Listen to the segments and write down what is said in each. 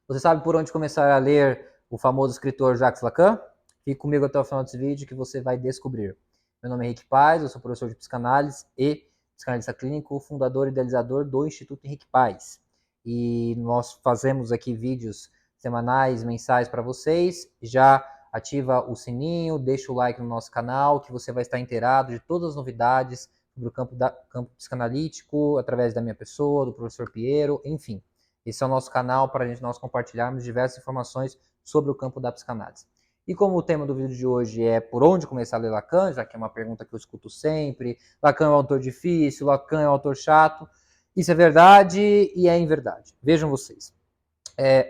Você sabe por onde começar a ler o famoso escritor Jacques Lacan? Fique comigo até o final desse vídeo que você vai descobrir. Meu nome é Henrique Paz, eu sou professor de psicanálise e psicanalista clínico, fundador e idealizador do Instituto Henrique Paz. E nós fazemos aqui vídeos semanais, mensais para vocês. Já ativa o sininho, deixa o like no nosso canal, que você vai estar inteirado de todas as novidades sobre o campo psicanalítico, através da minha pessoa, do professor Piero, enfim. Esse é o nosso canal para nós compartilharmos diversas informações sobre o campo da psicanálise. E como o tema do vídeo de hoje é por onde começar a ler Lacan, já que é uma pergunta que eu escuto sempre, Lacan é um autor difícil, Lacan é um autor chato, isso é verdade e é inverdade. Vejam vocês.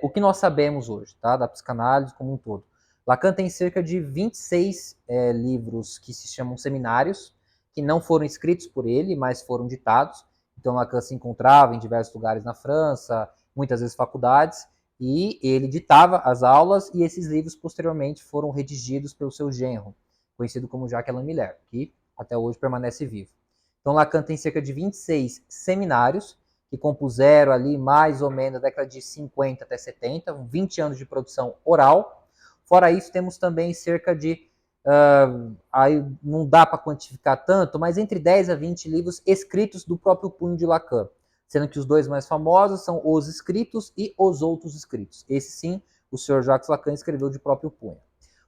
O que nós sabemos hoje, tá, da psicanálise como um todo. Lacan tem cerca de 26 livros que se chamam seminários, que não foram escritos por ele, mas foram ditados. Então Lacan se encontrava em diversos lugares na França, muitas vezes faculdades, e ele ditava as aulas, e esses livros posteriormente foram redigidos pelo seu genro, conhecido como Jacques Alain Miller, que até hoje permanece vivo. Então Lacan tem cerca de 26 seminários, que compuseram ali mais ou menos da década de 50 até 70, 20 anos de produção oral. Fora isso, temos também cerca de, aí não dá para quantificar tanto, mas entre 10 a 20 livros escritos do próprio punho de Lacan, sendo que os dois mais famosos são Os Escritos e Os Outros Escritos. Esse sim, o Sr. Jacques Lacan escreveu de próprio punho.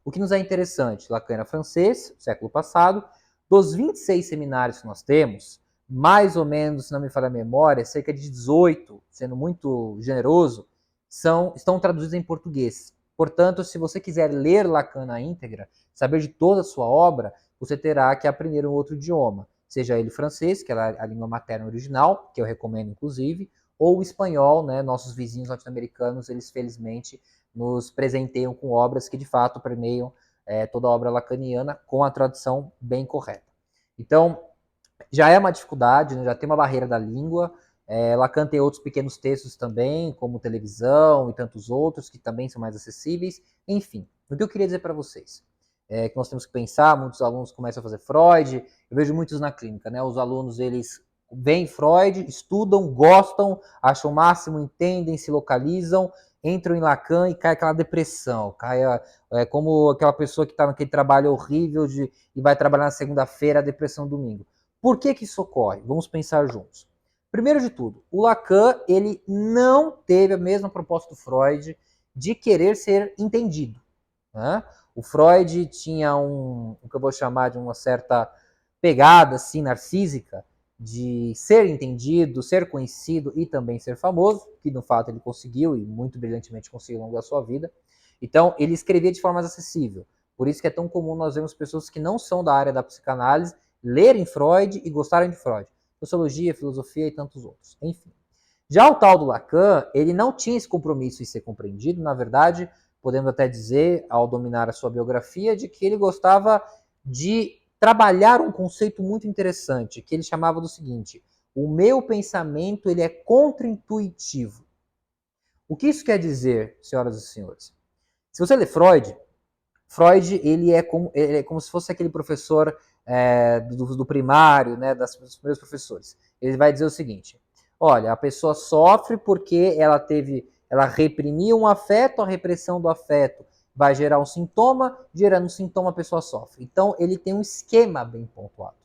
O que nos é interessante, Lacan era francês, século passado, dos 26 seminários que nós temos, mais ou menos, se não me falha a memória, cerca de 18, sendo muito generoso, estão traduzidos em português. Portanto, se você quiser ler Lacan na íntegra, saber de toda a sua obra, você terá que aprender um outro idioma, seja ele francês, que é a língua materna original, que eu recomendo inclusive, ou o espanhol, né? Nossos vizinhos norte-americanos, eles felizmente nos presenteiam com obras que de fato permeiam toda a obra lacaniana com a tradução bem correta. Então, já é uma dificuldade, né? Já tem uma barreira da língua. Lacan tem outros pequenos textos também, como televisão e tantos outros, que também são mais acessíveis. Enfim, o que eu queria dizer para vocês é que nós temos que pensar, muitos alunos começam a fazer Freud, eu vejo muitos na clínica, né? Os alunos, eles veem Freud, estudam, gostam, acham o máximo, entendem, se localizam, entram em Lacan e cai aquela depressão, cai como aquela pessoa que está naquele trabalho horrível e vai trabalhar na segunda-feira, a depressão domingo. Por que isso ocorre? Vamos pensar juntos. Primeiro de tudo, o Lacan, ele não teve a mesma proposta do Freud de querer ser entendido. Né? O Freud tinha o que eu vou chamar de uma certa pegada assim, narcísica, de ser entendido, ser conhecido e também ser famoso, que no fato ele conseguiu e muito brilhantemente conseguiu ao longo da sua vida. Então, ele escrevia de forma mais acessível. Por isso que é tão comum nós vermos pessoas que não são da área da psicanálise lerem Freud e gostarem de Freud. Sociologia, filosofia e tantos outros. Enfim. Já o tal do Lacan, ele não tinha esse compromisso em ser compreendido, na verdade, podemos até dizer, ao dominar a sua biografia, de que ele gostava de trabalhar um conceito muito interessante, que ele chamava do seguinte: o meu pensamento ele é contraintuitivo. O que isso quer dizer, senhoras e senhores? Se você ler Freud, ele é como se fosse aquele professor do primário, né, dos primeiros professores. Ele vai dizer o seguinte: olha, a pessoa sofre porque ela reprimiu um afeto, a repressão do afeto vai gerar um sintoma, gerando um sintoma a pessoa sofre. Então ele tem um esquema bem pontuado.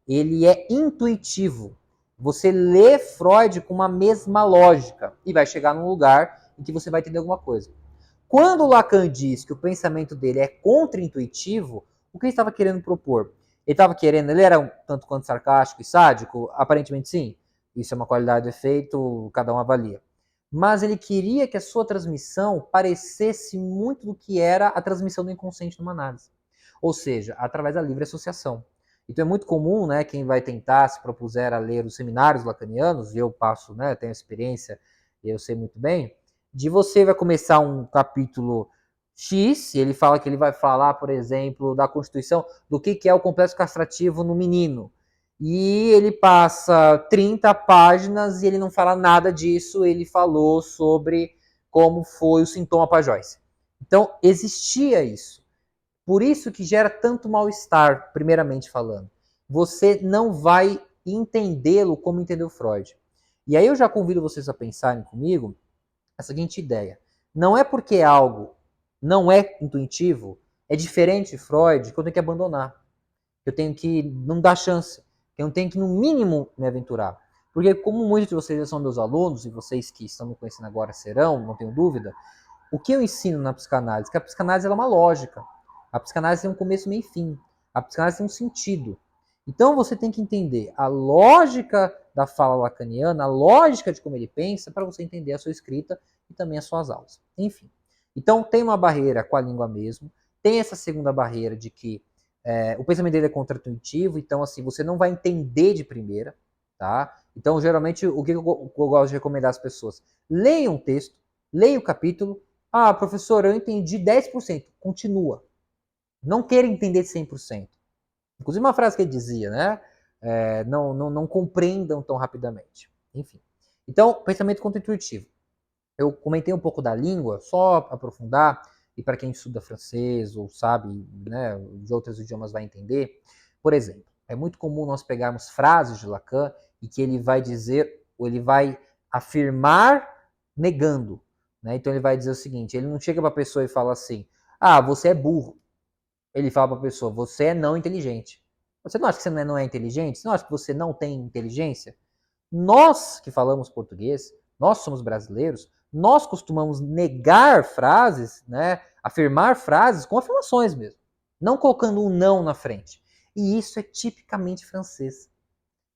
Ele é intuitivo. Você lê Freud com uma mesma lógica e vai chegar num lugar em que você vai entender alguma coisa. Quando Lacan diz que o pensamento dele é contraintuitivo, o que ele estava querendo propor? Ele era um tanto quanto sarcástico e sádico? Aparentemente sim. Isso é uma qualidade de efeito, cada um avalia. Mas ele queria que a sua transmissão parecesse muito do que era a transmissão do inconsciente numa análise. Ou seja, através da livre associação. Então é muito comum, né, quem vai tentar se propuser a ler os seminários lacanianos, e eu passo, né, tenho experiência, eu sei muito bem, de você vai começar um capítulo X, e ele fala que ele vai falar, por exemplo, da Constituição, do que é o complexo castrativo no menino. E ele passa 30 páginas e ele não fala nada disso, ele falou sobre como foi o sintoma para Joyce. Então, existia isso. Por isso que gera tanto mal-estar, primeiramente falando. Você não vai entendê-lo como entendeu Freud. E aí eu já convido vocês a pensarem comigo a seguinte ideia. Não é porque algo não é intuitivo, é diferente de Freud, que eu tenho que abandonar. Eu tenho que não dar chance. Eu tenho que, no mínimo, me aventurar. Porque como muitos de vocês já são meus alunos, e vocês que estão me conhecendo agora serão, não tenho dúvida, o que eu ensino na psicanálise? Que a psicanálise é uma lógica. A psicanálise tem um começo, meio e fim. A psicanálise tem um sentido. Então você tem que entender a lógica da fala lacaniana, a lógica de como ele pensa, para você entender a sua escrita e também as suas aulas. Enfim. Então tem uma barreira com a língua mesmo, tem essa segunda barreira de que o pensamento dele é contra-intuitivo, então assim, você não vai entender de primeira, tá? Então, geralmente, o que eu gosto de recomendar às pessoas? Leiam o texto, leiam o capítulo. Ah, professor, eu entendi 10%. Continua. Não queira entender 100%. Inclusive uma frase que ele dizia, né? Não compreendam tão rapidamente. Enfim. Então, pensamento contra-intuitivo. Eu comentei um pouco da língua, só aprofundar, e para quem estuda francês ou sabe, né, de outros idiomas vai entender. Por exemplo, é muito comum nós pegarmos frases de Lacan e que ele vai dizer, ou ele vai afirmar negando. Né? Então ele vai dizer o seguinte, ele não chega para a pessoa e fala assim, ah, você é burro. Ele fala para a pessoa, você é não inteligente. Você não acha que você não é inteligente? Você não acha que você não tem inteligência? Nós que falamos português, nós somos brasileiros, nós costumamos negar frases, né, afirmar frases com afirmações mesmo, não colocando um não na frente. E isso é tipicamente francês.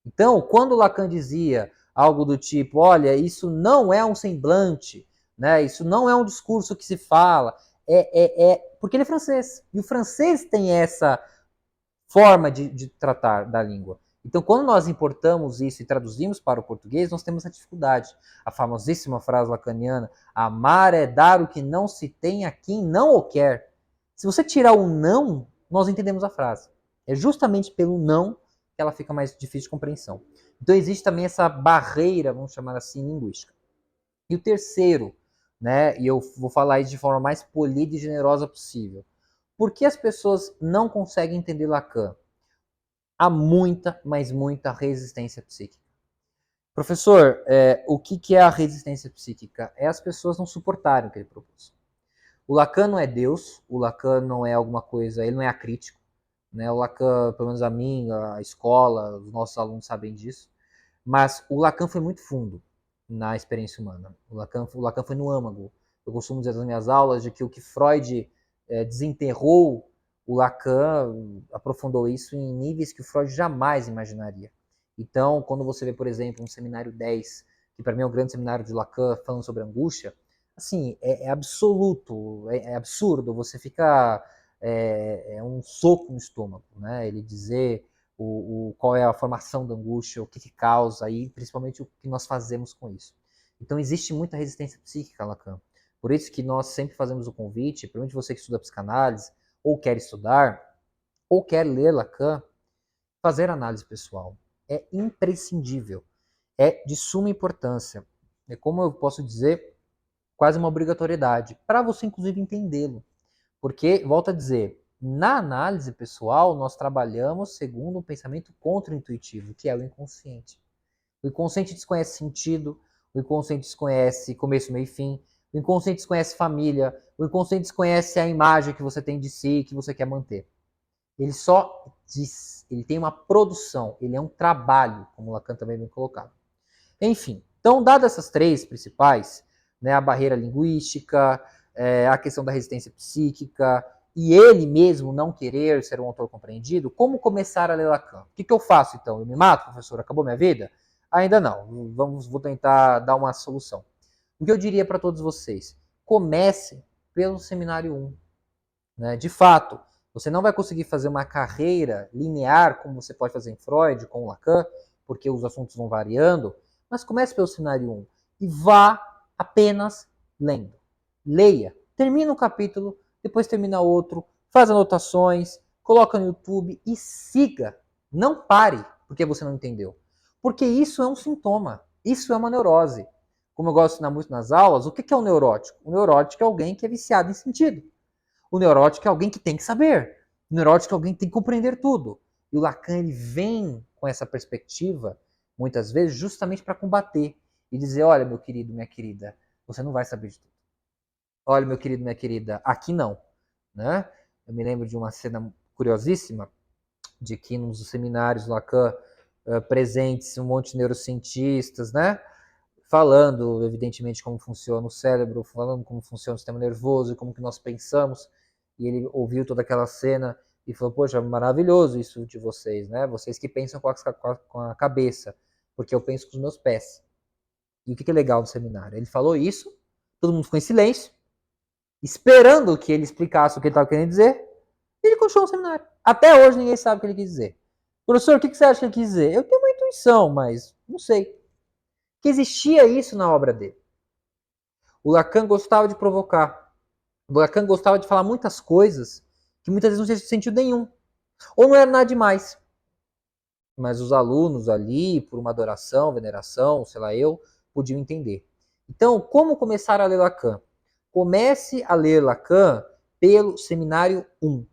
Então, quando Lacan dizia algo do tipo, olha, isso não é um semblante, né, isso não é um discurso que se fala, porque ele é francês. E o francês tem essa forma de tratar da língua. Então, quando nós importamos isso e traduzimos para o português, nós temos essa dificuldade. A famosíssima frase lacaniana, amar é dar o que não se tem a quem não o quer. Se você tirar o não, nós entendemos a frase. É justamente pelo não que ela fica mais difícil de compreensão. Então, existe também essa barreira, vamos chamar assim, linguística. E o terceiro, né, e eu vou falar isso de forma mais polida e generosa possível. Por que as pessoas não conseguem entender Lacan? Há muita, mas muita resistência psíquica. Professor, o que é a resistência psíquica? É as pessoas não suportarem o que ele propôs. O Lacan não é Deus, o Lacan não é alguma coisa, ele não é acrítico. Né? O Lacan, pelo menos a mim, a escola, os nossos alunos sabem disso. Mas o Lacan foi muito fundo na experiência humana. O Lacan foi no âmago. Eu costumo dizer nas minhas aulas de que o que Freud desenterrou, o Lacan aprofundou isso em níveis que o Freud jamais imaginaria. Então, quando você vê, por exemplo, um seminário 10, que para mim é um grande seminário de Lacan, falando sobre angústia, assim, é absoluto, é absurdo, você fica... É um soco no estômago, né? Ele dizer qual é a formação da angústia, o que causa e principalmente o que nós fazemos com isso. Então existe muita resistência psíquica, Lacan. Por isso que nós sempre fazemos o convite, principalmente você que estuda psicanálise, ou quer estudar, ou quer ler Lacan, fazer análise pessoal. É imprescindível. É de suma importância. É como eu posso dizer, quase uma obrigatoriedade, para você inclusive entendê-lo. Porque, volto a dizer, na análise pessoal, nós trabalhamos segundo um pensamento contra-intuitivo, que é o inconsciente. O inconsciente desconhece sentido, o inconsciente desconhece começo, meio e fim, o inconsciente desconhece família, o inconsciente desconhece a imagem que você tem de si, que você quer manter. Ele só diz, ele tem uma produção, ele é um trabalho, como Lacan também bem colocado. Enfim, então, dadas essas três principais, né, a barreira linguística, a questão da resistência psíquica e ele mesmo não querer ser um autor compreendido, como começar a ler Lacan? O que eu faço então? Eu me mato, professor? Acabou minha vida? Ainda não. Vou tentar dar uma solução. O que eu diria para todos vocês? Comece pelo seminário 1. Né? De fato, você não vai conseguir fazer uma carreira linear como você pode fazer em Freud, com Lacan, porque os assuntos vão variando, mas comece pelo seminário 1 e vá apenas lendo. Leia, termina um capítulo, depois termina outro, faz anotações, coloca no YouTube e siga. Não pare porque você não entendeu. Porque isso é um sintoma, isso é uma neurose. Como eu gosto de ensinar muito nas aulas, o que é um neurótico? O neurótico é alguém que é viciado em sentido. O neurótico é alguém que tem que saber. O neurótico é alguém que tem que compreender tudo. E o Lacan ele vem com essa perspectiva, muitas vezes, justamente para combater e dizer, olha, meu querido, minha querida, você não vai saber de tudo. Olha, meu querido, minha querida, aqui não, né? Eu me lembro de uma cena curiosíssima, de que nos seminários Lacan presentes um monte de neurocientistas, né? Falando, evidentemente, como funciona o cérebro, falando como funciona o sistema nervoso e como que nós pensamos. E ele ouviu toda aquela cena e falou, poxa, maravilhoso isso de vocês, né? Vocês que pensam com a cabeça, porque eu penso com os meus pés. E o que é legal do seminário? Ele falou isso, todo mundo ficou em silêncio, esperando que ele explicasse o que ele estava querendo dizer, e ele continuou o seminário. Até hoje ninguém sabe o que ele quis dizer. Professor, o que você acha que ele quis dizer? Eu tenho uma intuição, mas não sei. Que existia isso na obra dele. O Lacan gostava de provocar. O Lacan gostava de falar muitas coisas que muitas vezes não tinha sentido nenhum. Ou não era nada demais. Mas os alunos ali, por uma adoração, veneração, sei lá eu, podiam entender. Então, como começar a ler Lacan? Comece a ler Lacan pelo seminário 1,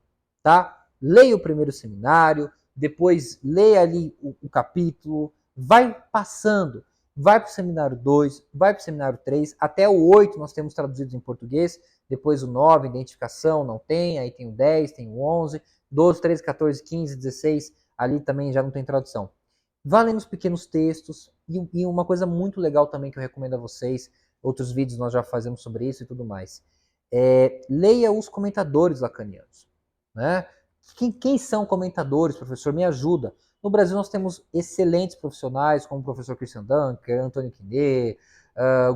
tá? Leia o primeiro seminário, depois leia ali o capítulo, vai passando, vai para o seminário 2, vai para o seminário 3, até o 8 nós temos traduzidos em português, depois o 9, identificação, não tem, aí tem o 10, tem o 11, 12, 13, 14, 15, 16, ali também já não tem tradução. Vá lendo os pequenos textos, e uma coisa muito legal também que eu recomendo a vocês, outros vídeos nós já fazemos sobre isso e tudo mais, leia os comentadores lacanianos. Né? Quem são comentadores, professor? Me ajuda. No Brasil nós temos excelentes profissionais, como o professor Christian Dunker, Antônio Quinet,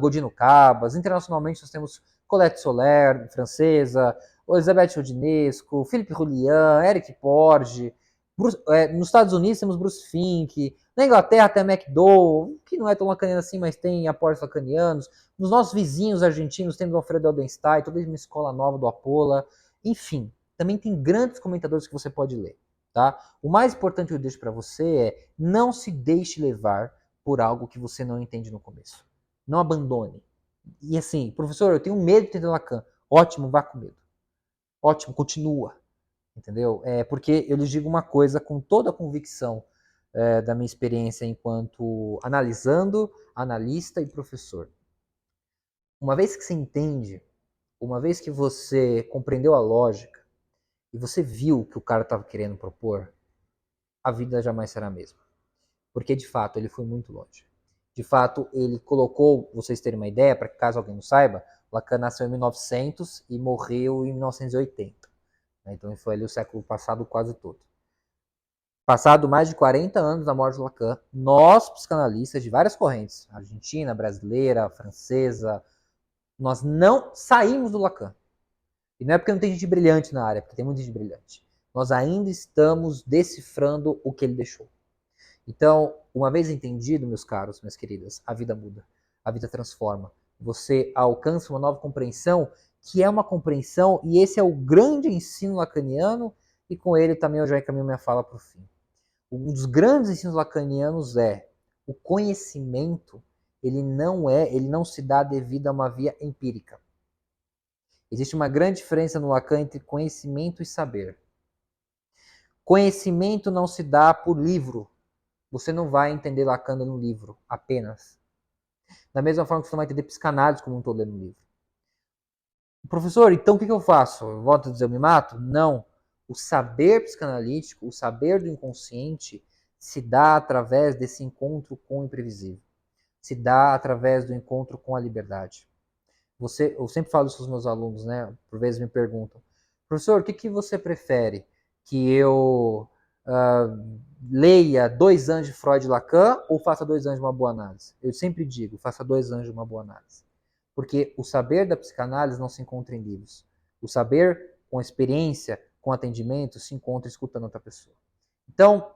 Godino Cabas. Internacionalmente nós temos Colette Soler, francesa, Elizabeth Odinesco, Philippe Roulian, Eric Porge. Nos Estados Unidos temos Bruce Fink. Na Inglaterra tem a McDowell, que não é tão lacaniano assim, mas tem aportes lacanianos. Nos nossos vizinhos argentinos temos o Alfredo Eldenstein, toda uma escola nova do Apolla. Enfim, também tem grandes comentadores que você pode ler. Tá? O mais importante que eu deixo para você é não se deixe levar por algo que você não entende no começo. Não abandone. E assim, professor, eu tenho medo de entender Lacan. Ótimo, vá com medo. Ótimo, continua. Entendeu? Porque eu lhes digo uma coisa com toda a convicção da minha experiência enquanto analisando, analista e professor. Uma vez que você entende, uma vez que você compreendeu a lógica e você viu o que o cara estava querendo propor, a vida jamais será a mesma. Porque, de fato, ele foi muito longe. De fato, ele colocou, vocês terem uma ideia, para que caso alguém não saiba, Lacan nasceu em 1900 e morreu em 1980. Então, foi ali o século passado quase todo. Passado mais de 40 anos da morte do Lacan, nós, psicanalistas de várias correntes, argentina, brasileira, francesa, nós não saímos do Lacan. E não é porque não tem gente brilhante na área, porque tem muita gente brilhante. Nós ainda estamos decifrando o que ele deixou. Então, uma vez entendido, meus caros, minhas queridas, a vida muda, a vida transforma. Você alcança uma nova compreensão, que é uma compreensão, e esse é o grande ensino lacaniano, e com ele também eu já encaminho minha fala para o fim. Um dos grandes ensinos lacanianos é o conhecimento, ele não se dá devido a uma via empírica. Existe uma grande diferença no Lacan entre conhecimento e saber. Conhecimento não se dá por livro. Você não vai entender Lacan no livro, apenas. Da mesma forma que você não vai entender psicanálise como um todo no livro. Professor, então o que eu faço? Eu volto a dizer, eu me mato? Não. O saber psicanalítico, o saber do inconsciente, se dá através desse encontro com o imprevisível. Se dá através do encontro com a liberdade. Eu sempre falo isso com os meus alunos, né? Por vezes me perguntam, professor, o que você prefere? Que eu leia 2 anos de Freud e Lacan ou faça 2 anos de uma boa análise? Eu sempre digo, faça 2 anos de uma boa análise. Porque o saber da psicanálise não se encontra em livros. O saber com experiência, com atendimento, se encontra escutando outra pessoa. Então,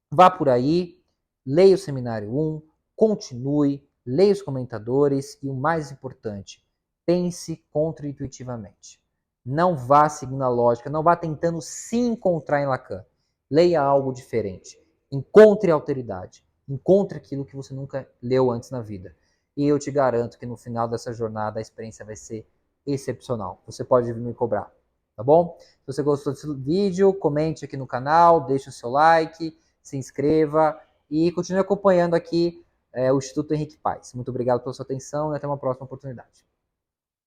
vá por aí, leia o seminário 1, continue, leia os comentadores e o mais importante, pense contra-intuitivamente. Não vá seguindo a lógica, não vá tentando se encontrar em Lacan. Leia algo diferente. Encontre a alteridade. Encontre aquilo que você nunca leu antes na vida. E eu te garanto que no final dessa jornada a experiência vai ser excepcional. Você pode vir me cobrar, tá bom? Se você gostou desse vídeo, comente aqui no canal, deixe o seu like, se inscreva e continue acompanhando aqui o Instituto Henrique Paes. Muito obrigado pela sua atenção e até uma próxima oportunidade.